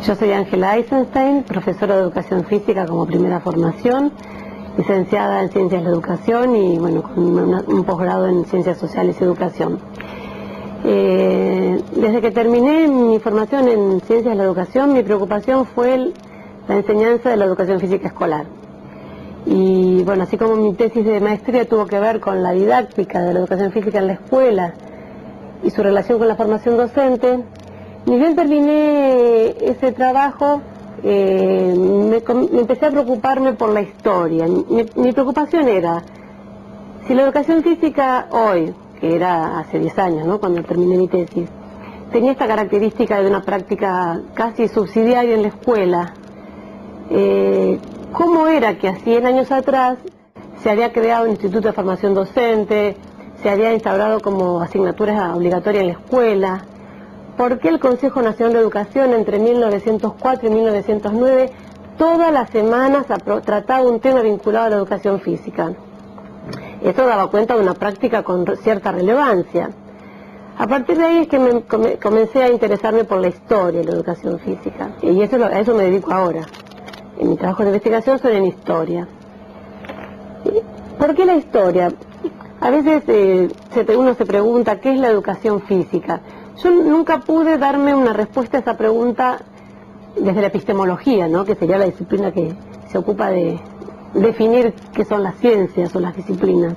Yo soy Ángela Eisenstein, profesora de Educación Física como primera formación, licenciada en Ciencias de la Educación y con un posgrado en Ciencias Sociales y Educación. Desde que terminé mi formación en Ciencias de la Educación, mi preocupación fue la enseñanza de la educación física escolar. Y así como mi tesis de maestría tuvo que ver con la didáctica de la educación física en la escuela y su relación con la formación docente, ni bien terminé ese trabajo, me empecé a preocuparme por la historia. Mi preocupación era, si la educación física hoy, que era hace 10 años, ¿no?, cuando terminé mi tesis, tenía esta característica de una práctica casi subsidiaria en la escuela, ¿cómo era que a 100 años atrás se había creado un instituto de formación docente, se había instaurado como asignatura obligatoria en la escuela? ¿Por qué el Consejo Nacional de Educación entre 1904 y 1909 todas las semanas trataba un tema vinculado a la educación física? Esto daba cuenta de una práctica con cierta relevancia. A partir de ahí es que comencé a interesarme por la historia de la educación física, y a eso me dedico ahora. En mi trabajo de investigación son en historia. ¿Por qué la historia? A veces uno se pregunta, ¿qué es la educación física? Yo nunca pude darme una respuesta a esa pregunta desde la epistemología, ¿no?, que sería la disciplina que se ocupa de definir qué son las ciencias o las disciplinas.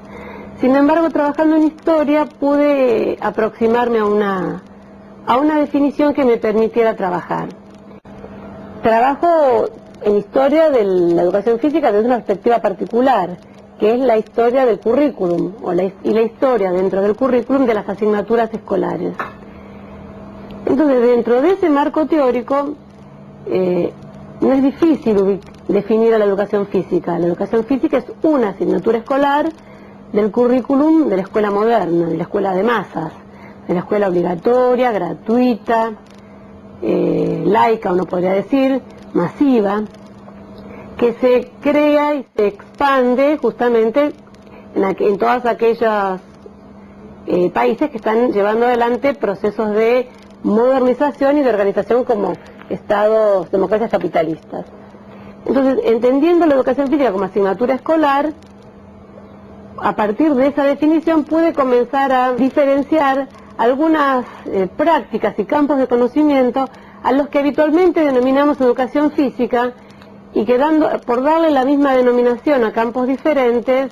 Sin embargo, trabajando en historia pude aproximarme a una definición que me permitiera trabajar. Trabajo en historia de la educación física desde una perspectiva particular, que es la historia del currículum, y la historia dentro del currículum de las asignaturas escolares. Entonces, dentro de ese marco teórico, no es difícil definir a la educación física. La educación física es una asignatura escolar del currículum de la escuela moderna, de la escuela de masas, de la escuela obligatoria, gratuita, laica, uno podría decir, masiva, que se crea y se expande justamente en todos aquellos países que están llevando adelante procesos de modernización y de organización como estados, democracias capitalistas. Entonces, entendiendo la educación física como asignatura escolar, a partir de esa definición pude comenzar a diferenciar algunas prácticas y campos de conocimiento a los que habitualmente denominamos educación física, y que por darle la misma denominación a campos diferentes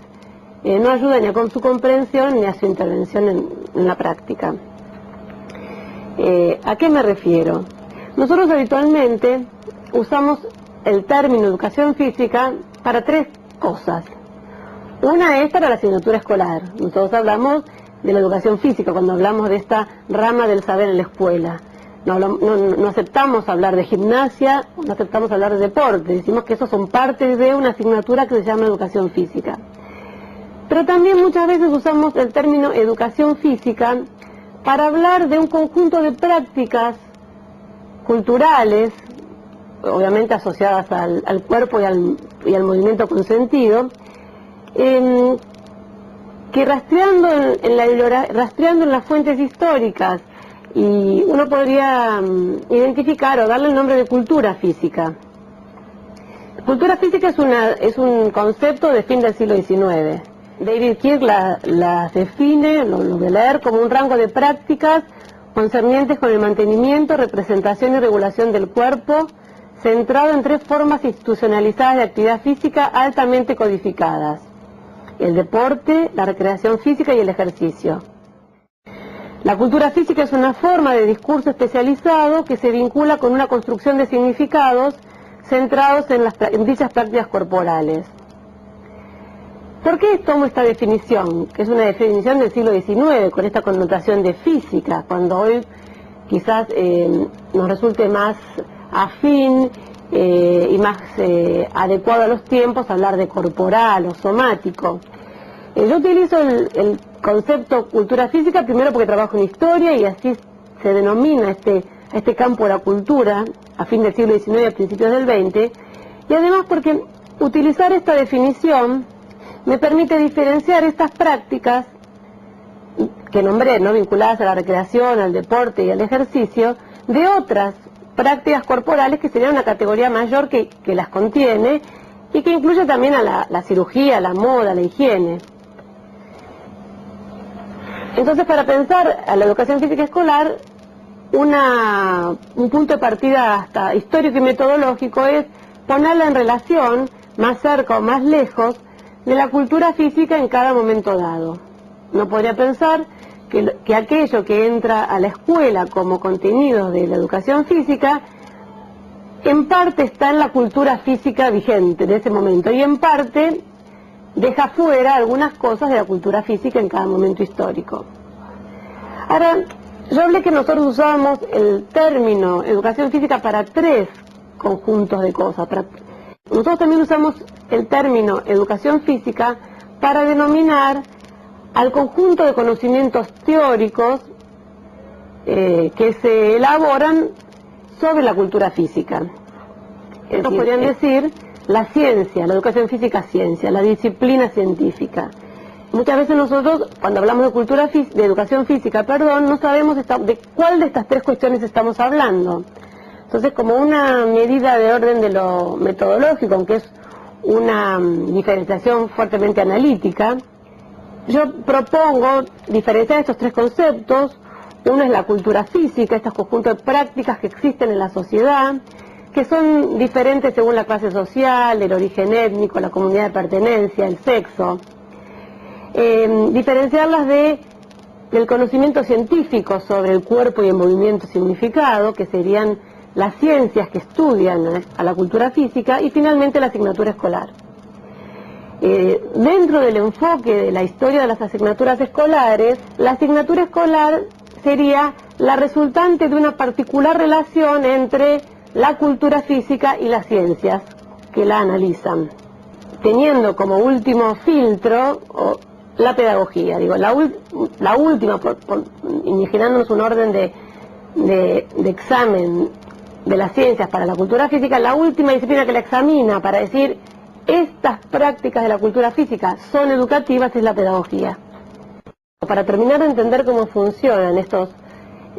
no ayuda ni a su comprensión ni a su intervención en la práctica. ¿A qué me refiero? Nosotros habitualmente usamos el término educación física para tres cosas. Una es para la asignatura escolar. Nosotros hablamos de la educación física cuando hablamos de esta rama del saber en la escuela. No aceptamos hablar de gimnasia, no aceptamos hablar de deporte, decimos que esos son parte de una asignatura que se llama educación física. Pero también muchas veces usamos el término educación física para hablar de un conjunto de prácticas culturales, obviamente asociadas al cuerpo y al movimiento consentido, que rastreando en las fuentes históricas, y uno podría identificar o darle el nombre de cultura física. Cultura física es un concepto de fin del siglo XIX. David Kirk las define, lo voy a leer, como un rango de prácticas concernientes con el mantenimiento, representación y regulación del cuerpo, centrado en tres formas institucionalizadas de actividad física altamente codificadas: el deporte, la recreación física y el ejercicio. La cultura física es una forma de discurso especializado que se vincula con una construcción de significados centrados en dichas prácticas corporales. ¿Por qué tomo esta definición? Que es una definición del siglo XIX, con esta connotación de física, cuando hoy quizás nos resulte más afín y más adecuado a los tiempos hablar de corporal o somático. Yo utilizo el concepto cultura física primero porque trabajo en historia y así se denomina este campo de la cultura a fin del siglo XIX y a principios del XX, y además porque utilizar esta definición me permite diferenciar estas prácticas que nombré, ¿no?, vinculadas a la recreación, al deporte y al ejercicio, de otras prácticas corporales, que sería una categoría mayor que las contiene y que incluye también a la cirugía, la moda, la higiene. Entonces, para pensar a la educación física escolar, un punto de partida hasta histórico y metodológico es ponerla en relación, más cerca o más lejos, de la cultura física en cada momento dado. Uno podría pensar que aquello que entra a la escuela como contenido de la educación física, en parte está en la cultura física vigente de ese momento, y en parte deja fuera algunas cosas de la cultura física en cada momento histórico. Ahora, yo hablé que nosotros usábamos el término educación física para 3 conjuntos de cosas. Nosotros también usamos el término educación física para denominar al conjunto de conocimientos teóricos que se elaboran sobre la cultura física. Estos podrían decir la ciencia, la educación física ciencia, la disciplina científica. Muchas veces nosotros, cuando hablamos de educación física, no sabemos de cuál de estas 3 cuestiones estamos hablando. Entonces, como una medida de orden de lo metodológico, aunque es una diferenciación fuertemente analítica, yo propongo diferenciar estos 3 conceptos. Uno es la cultura física, estos conjuntos de prácticas que existen en la sociedad, que son diferentes según la clase social, el origen étnico, la comunidad de pertenencia, el sexo. Diferenciarlas del conocimiento científico sobre el cuerpo y el movimiento significado, que serían las ciencias que estudian a la cultura física, y finalmente la asignatura escolar. Dentro del enfoque de la historia de las asignaturas escolares, la asignatura escolar sería la resultante de una particular relación entre la cultura física y las ciencias que la analizan, teniendo como último filtro la pedagogía. Digo, la última, imaginándonos un orden de examen de las ciencias para la cultura física, la última disciplina que la examina para decir estas prácticas de la cultura física son educativas es la pedagogía. Para terminar de entender cómo funcionan estos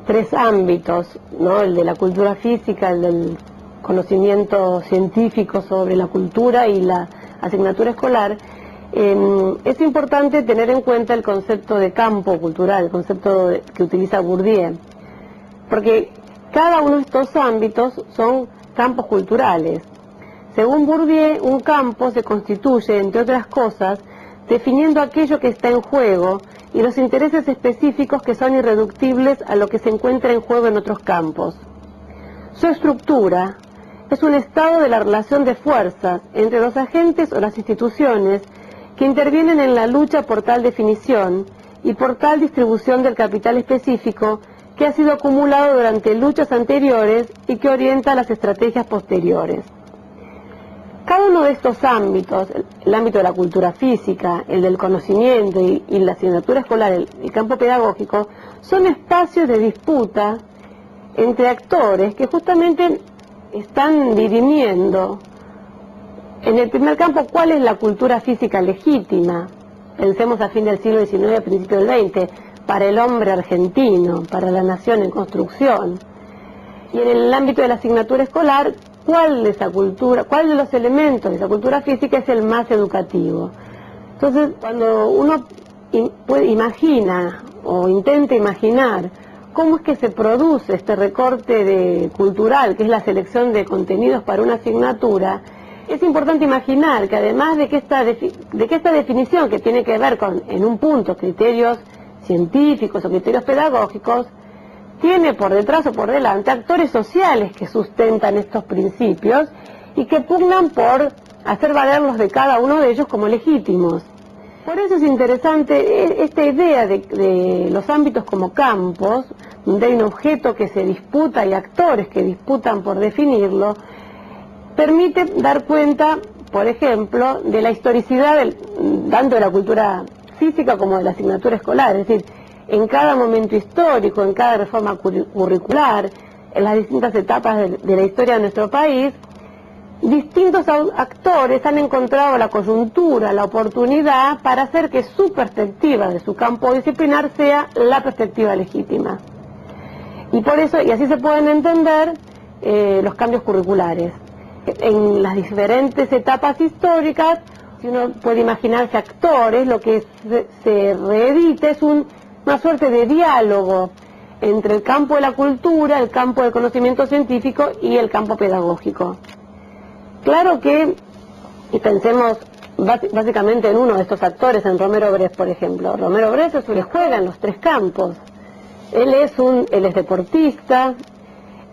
3 ámbitos, ¿no? El de la cultura física, el del conocimiento científico sobre la cultura y la asignatura escolar, es importante tener en cuenta el concepto de campo cultural, el concepto que utiliza Bourdieu, porque cada uno de estos ámbitos son campos culturales. Según Bourdieu, un campo se constituye, entre otras cosas, definiendo aquello que está en juego y los intereses específicos que son irreductibles a lo que se encuentra en juego en otros campos. Su estructura es un estado de la relación de fuerzas entre los agentes o las instituciones que intervienen en la lucha por tal definición y por tal distribución del capital específico que ha sido acumulado durante luchas anteriores y que orienta las estrategias posteriores. Cada uno de estos ámbitos, el ámbito de la cultura física, el del conocimiento y la asignatura escolar, el campo pedagógico, son espacios de disputa entre actores que justamente están dirimiendo. En el primer campo, ¿cuál es la cultura física legítima? Pensemos a fin del siglo XIX, a principios del XX, para el hombre argentino, para la nación en construcción. Y en el ámbito de la asignatura escolar, ¿cuál de los elementos de esa cultura física es el más educativo? Entonces, cuando uno imagina o intenta imaginar cómo es que se produce este recorte cultural, que es la selección de contenidos para una asignatura, es importante imaginar que además de que esta definición, que tiene que ver con, en un punto, criterios científicos o criterios pedagógicos, tiene por detrás o por delante actores sociales que sustentan estos principios y que pugnan por hacer valerlos de cada uno de ellos como legítimos. Por eso es interesante esta idea de los ámbitos como campos, donde hay un objeto que se disputa y actores que disputan por definirlo, permite dar cuenta, por ejemplo, de la historicidad tanto de la cultura física como de la asignatura escolar, es decir, en cada momento histórico, en cada reforma curricular, en las distintas etapas de la historia de nuestro país, distintos actores han encontrado la coyuntura, la oportunidad para hacer que su perspectiva de su campo disciplinar sea la perspectiva legítima. Y por eso, y así se pueden entender los cambios curriculares. En las diferentes etapas históricas, si uno puede imaginarse actores, lo que se reedita es una suerte de diálogo entre el campo de la cultura, el campo del conocimiento científico y el campo pedagógico. Claro que, y pensemos básicamente en uno de estos actores, en Romero Brest, por ejemplo. Romero Brest es un que juega en los tres campos. Él es deportista,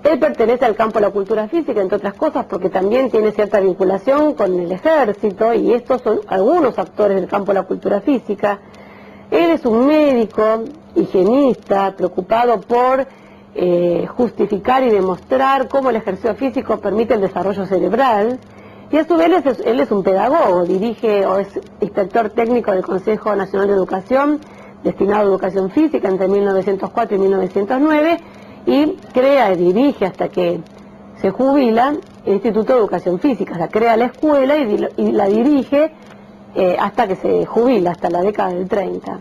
él pertenece al campo de la cultura física, entre otras cosas, porque también tiene cierta vinculación con el ejército, y estos son algunos actores del campo de la cultura física. Él es un médico, higienista, preocupado por justificar y demostrar cómo el ejercicio físico permite el desarrollo cerebral, y a su vez él es un pedagogo, dirige o es inspector técnico del Consejo Nacional de Educación, destinado a educación física entre 1904 y 1909, y crea y dirige hasta que se jubila el Instituto de Educación Física. O sea, crea la escuela y la dirige hasta que se jubila, hasta la década del 30.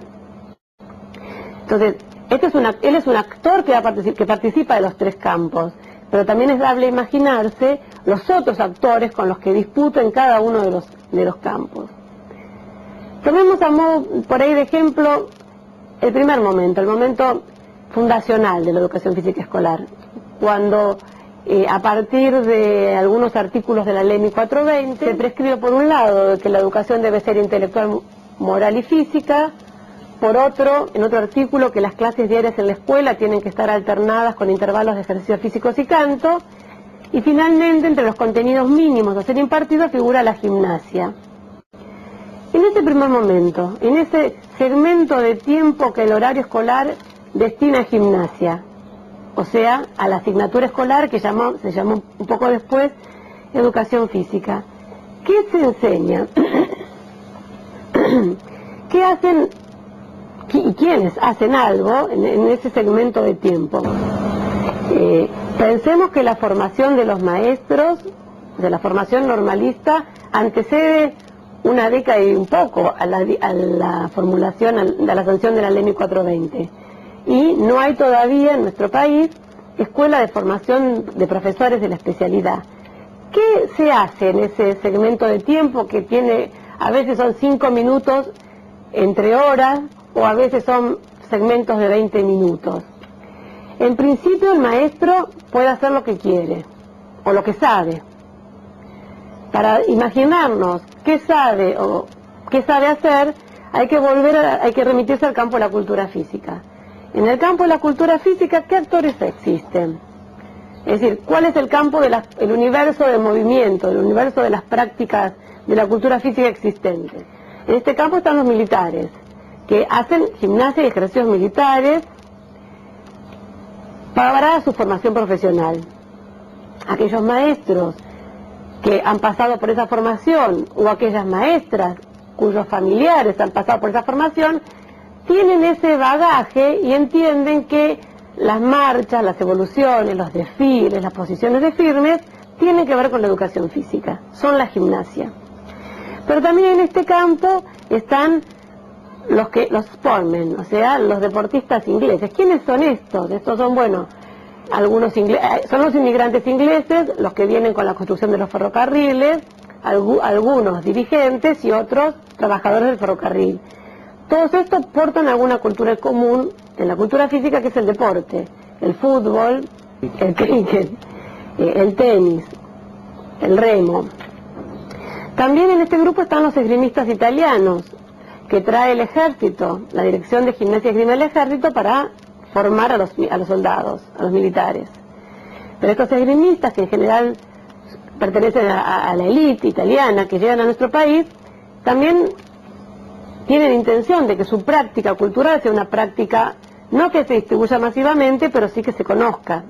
Entonces, él es un actor que participa de los tres campos, pero también es dable imaginarse los otros actores con los que disputa en cada uno de los campos. Tomemos a modo, por ahí de ejemplo, el primer momento, el momento fundacional de la educación física escolar, cuando a partir de algunos artículos de la Ley 1420 se prescribe por un lado que la educación debe ser intelectual, moral y física, por otro, en otro artículo, que las clases diarias en la escuela tienen que estar alternadas con intervalos de ejercicios físicos y canto, y finalmente entre los contenidos mínimos a ser impartidos figura la gimnasia. En ese primer momento, en ese segmento de tiempo que el horario escolar destina a gimnasia, o sea, a la asignatura escolar que se llamó un poco después educación física, ¿qué se enseña? ¿Qué hacen y quiénes hacen algo en ese segmento de tiempo? Pensemos que la formación de los maestros, de la formación normalista, antecede una década y un poco a la formulación, a la sanción de la Ley 1420. Y no hay todavía en nuestro país escuela de formación de profesores de la especialidad. ¿Qué se hace en ese segmento de tiempo que tiene, a veces son 5 minutos entre horas, o a veces son segmentos de 20 minutos? En principio el maestro puede hacer lo que quiere, o lo que sabe. Para imaginarnos qué sabe o qué sabe hacer, hay que remitirse al campo de la cultura física. En el campo de la cultura física, ¿qué actores existen? Es decir, ¿cuál es el campo el universo del movimiento, el universo de las prácticas de la cultura física existente? En este campo están los militares, que hacen gimnasia y ejercicios militares para su formación profesional. Aquellos maestros que han pasado por esa formación, o aquellas maestras cuyos familiares han pasado por esa formación, tienen ese bagaje y entienden que las marchas, las evoluciones, los desfiles, las posiciones de firmes tienen que ver con la educación física, son la gimnasia. Pero también en este campo están los sportmen, o sea, los deportistas ingleses. ¿Quiénes son estos? Estos son, bueno, son los inmigrantes ingleses, los que vienen con la construcción de los ferrocarriles, algunos dirigentes y otros trabajadores del ferrocarril. Todos estos portan alguna cultura común en la cultura física, que es el deporte, el fútbol, el cricket, el tenis, el remo. También en este grupo están los esgrimistas italianos, que trae el ejército, la Dirección de Gimnasia y Esgrima del Ejército, para formar a los soldados, a los militares. Pero estos esgrimistas, que en general pertenecen a la élite italiana que llegan a nuestro país, también tienen intención de que su práctica cultural sea una práctica no que se distribuya masivamente, pero sí que se conozca.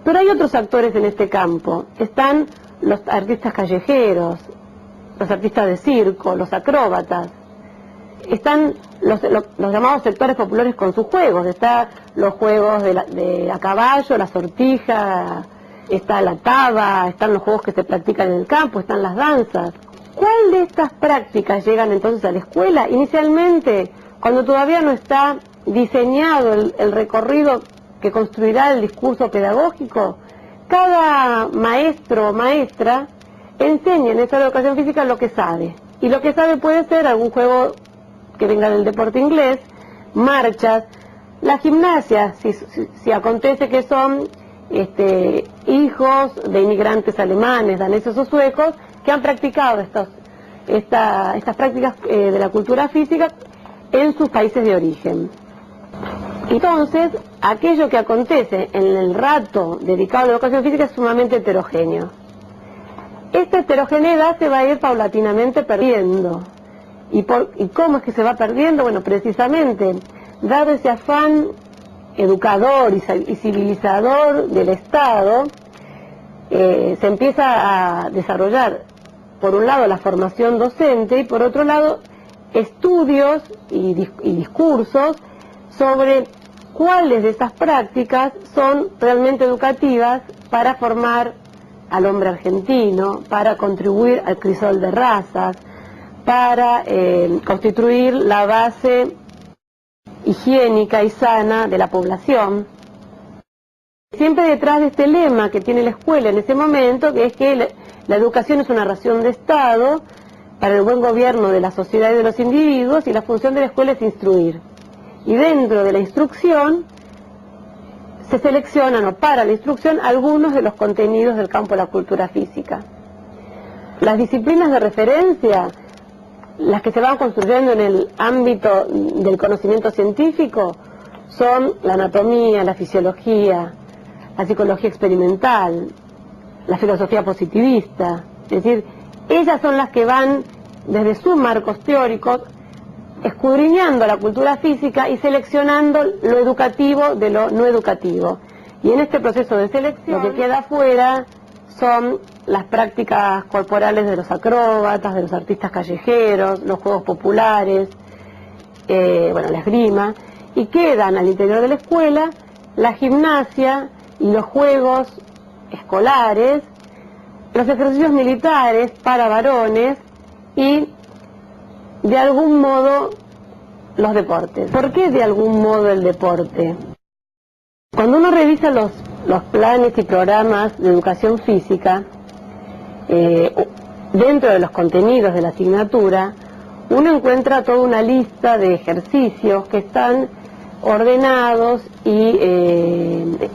Pero hay otros actores en este campo. Están los artistas callejeros, los artistas de circo, los acróbatas. Están los llamados sectores populares con sus juegos. Están los juegos a caballo, la sortija, está la taba, están los juegos que se practican en el campo, están las danzas. ¿Cuál de estas prácticas llegan entonces a la escuela? Inicialmente, cuando todavía no está diseñado el recorrido que construirá el discurso pedagógico, cada maestro o maestra enseña en esta educación física lo que sabe. Y lo que sabe puede ser algún juego que venga del deporte inglés, marchas, la gimnasia, si acontece que son hijos de inmigrantes alemanes, daneses o suecos, que han practicado estas prácticas de la cultura física en sus países de origen. Entonces, aquello que acontece en el rato dedicado a la educación física es sumamente heterogéneo. Esta heterogeneidad se va a ir paulatinamente perdiendo. ¿Y cómo es que se va perdiendo? Bueno, precisamente, dado ese afán educador y civilizador del Estado, se empieza a desarrollar, por un lado, la formación docente y por otro lado, estudios y discursos sobre cuáles de estas prácticas son realmente educativas para formar al hombre argentino, para contribuir al crisol de razas, para constituir la base higiénica y sana de la población. Siempre detrás de este lema que tiene la escuela en ese momento, que es que la educación es una ración de Estado para el buen gobierno de la sociedad y de los individuos, y la función de la escuela es instruir. Y dentro de la instrucción se seleccionan, o para la instrucción, algunos de los contenidos del campo de la cultura física. Las disciplinas de referencia, las que se van construyendo en el ámbito del conocimiento científico, son la anatomía, la fisiología, la psicología experimental, la filosofía positivista. Es decir, ellas son las que van desde sus marcos teóricos escudriñando la cultura física y seleccionando lo educativo de lo no educativo. Y en este proceso de selección, lo que queda afuera son las prácticas corporales de los acróbatas, de los artistas callejeros, los juegos populares, la esgrima, y quedan al interior de la escuela la gimnasia y los juegos escolares, los ejercicios militares para varones y, de algún modo, los deportes. ¿Por qué de algún modo el deporte? Cuando uno revisa los planes y programas de educación física, dentro de los contenidos de la asignatura, uno encuentra toda una lista de ejercicios que están ordenados y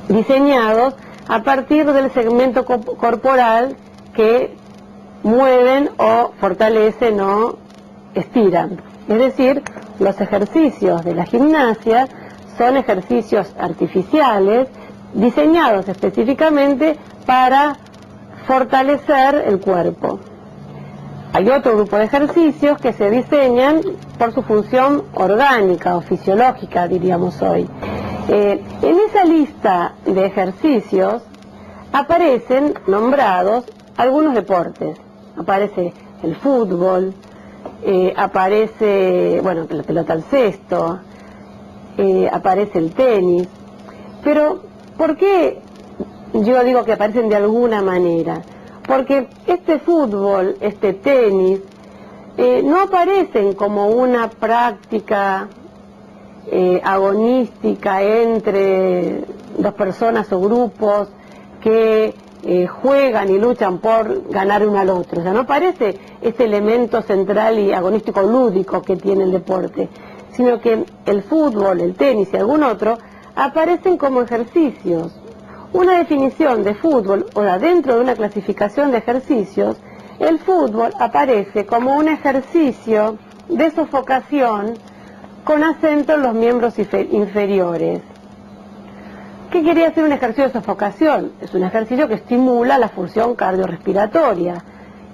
diseñados a partir del segmento corporal que mueven o fortalecen o estiran. Es decir, los ejercicios de la gimnasia son ejercicios artificiales diseñados específicamente para fortalecer el cuerpo. Hay otro grupo de ejercicios que se diseñan por su función orgánica o fisiológica, diríamos hoy. En esa lista de ejercicios aparecen nombrados algunos deportes. Aparece el fútbol, aparece, la pelota al cesto, aparece el tenis. Pero, ¿por qué yo digo que aparecen de alguna manera? Porque este fútbol, este tenis, no aparecen como una práctica agonística entre dos personas o grupos que juegan y luchan por ganar uno al otro. O sea, no aparece este elemento central y agonístico lúdico que tiene el deporte, sino que el fútbol, el tenis y algún otro aparecen como ejercicios. Una definición de fútbol, o dentro de una clasificación de ejercicios, el fútbol aparece como un ejercicio de sofocación con acento en los miembros inferiores. ¿Qué quería decir un ejercicio de sofocación? Es un ejercicio que estimula la función cardiorrespiratoria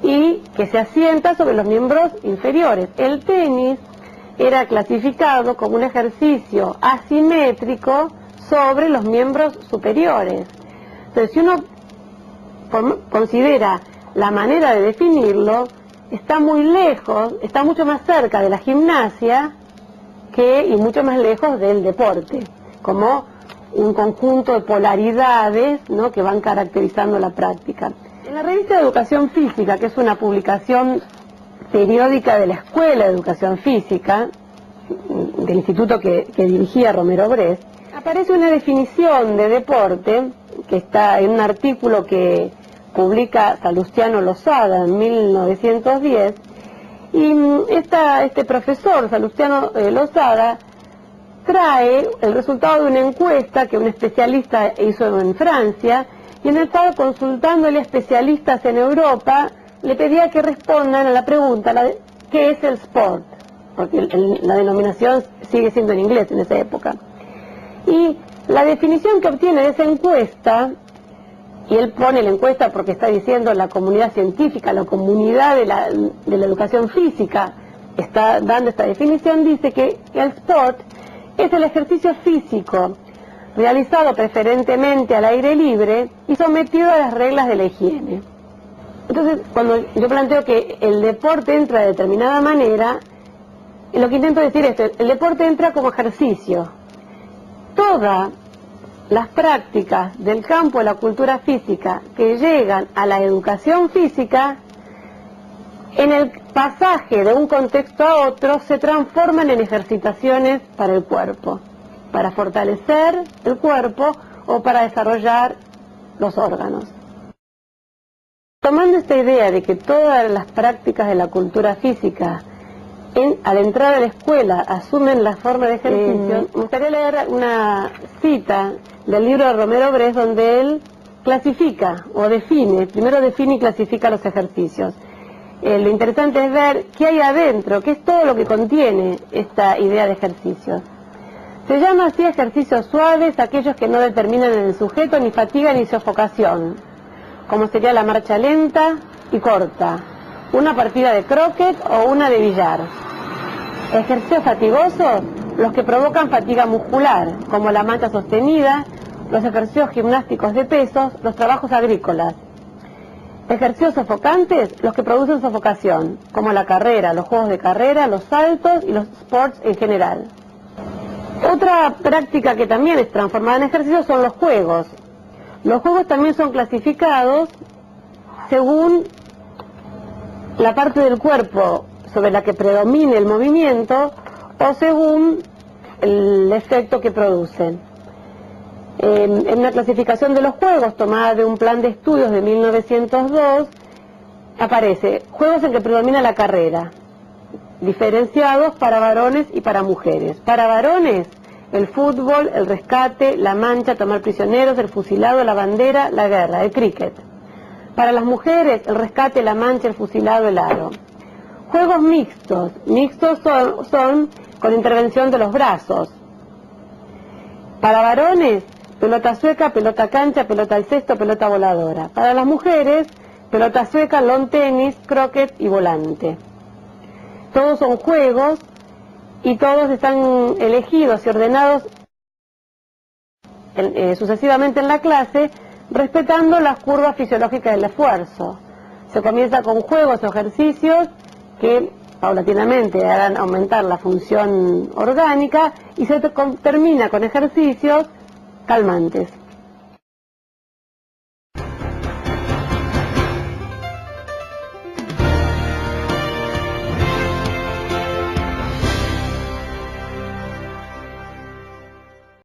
y que se asienta sobre los miembros inferiores. El tenis era clasificado como un ejercicio asimétrico sobre los miembros superiores. Entonces, si uno considera la manera de definirlo, está muy lejos, está mucho más cerca de la gimnasia y mucho más lejos del deporte, como un conjunto de polaridades, ¿no?, que van caracterizando la práctica. En la revista de Educación Física, que es una publicación periódica de la Escuela de Educación Física, del instituto que dirigía Romero Brest, aparece una definición de deporte que está en un artículo que publica Salustiano Lozada en 1910, y este profesor, Salustiano Lozada, trae el resultado de una encuesta que un especialista hizo en Francia, y en el cual, consultándole a especialistas en Europa, le pedía que respondan a la pregunta, ¿qué es el sport? Porque la denominación sigue siendo en inglés en esa época. Y la definición que obtiene de esa encuesta, y él pone la encuesta porque está diciendo la comunidad científica, la comunidad de la educación física, está dando esta definición, dice que el sport es el ejercicio físico realizado preferentemente al aire libre y sometido a las reglas de la higiene. Entonces, cuando yo planteo que el deporte entra de determinada manera, lo que intento decir es que el deporte entra como ejercicio. Todas las prácticas del campo de la cultura física que llegan a la educación física, en el pasaje de un contexto a otro, se transforman en ejercitaciones para el cuerpo, para fortalecer el cuerpo o para desarrollar los órganos. Tomando esta idea de que todas las prácticas de la cultura física, al entrar a la escuela, asumen la forma de ejercicio, me gustaría leer una cita del libro de Romero Brest, donde él clasifica o define, primero define y clasifica los ejercicios. Lo interesante es ver qué hay adentro, qué es todo lo que contiene esta idea de ejercicios. Se llama así ejercicios suaves aquellos que no determinan en el sujeto ni fatiga ni sofocación, como sería la marcha lenta y corta, una partida de croquet o una de billar. Ejercicios fatigosos, los que provocan fatiga muscular, como la marcha sostenida, los ejercicios gimnásticos de pesos, los trabajos agrícolas. Ejercicios sofocantes, los que producen sofocación, como la carrera, los juegos de carrera, los saltos y los sports en general. Otra práctica que también es transformada en ejercicios son los juegos. Los juegos también son clasificados según la parte del cuerpo sobre la que predomine el movimiento o según el efecto que producen. En una clasificación de los juegos tomada de un plan de estudios de 1902 aparece juegos en que predomina la carrera, diferenciados para varones y para mujeres. Para varones, el fútbol, el rescate, la mancha, tomar prisioneros, el fusilado, la bandera, la guerra, el cricket. Para las mujeres, el rescate, la mancha, el fusilado, el aro. Juegos mixtos. Mixtos son con intervención de los brazos. Para varones, pelota sueca, pelota cancha, pelota al cesto, pelota voladora. Para las mujeres, pelota sueca, lawn tenis, croquet y volante. Todos son juegos y todos están elegidos y ordenados sucesivamente en la clase, respetando las curvas fisiológicas del esfuerzo. Se comienza con juegos o ejercicios que paulatinamente harán aumentar la función orgánica y se termina con ejercicios calmantes.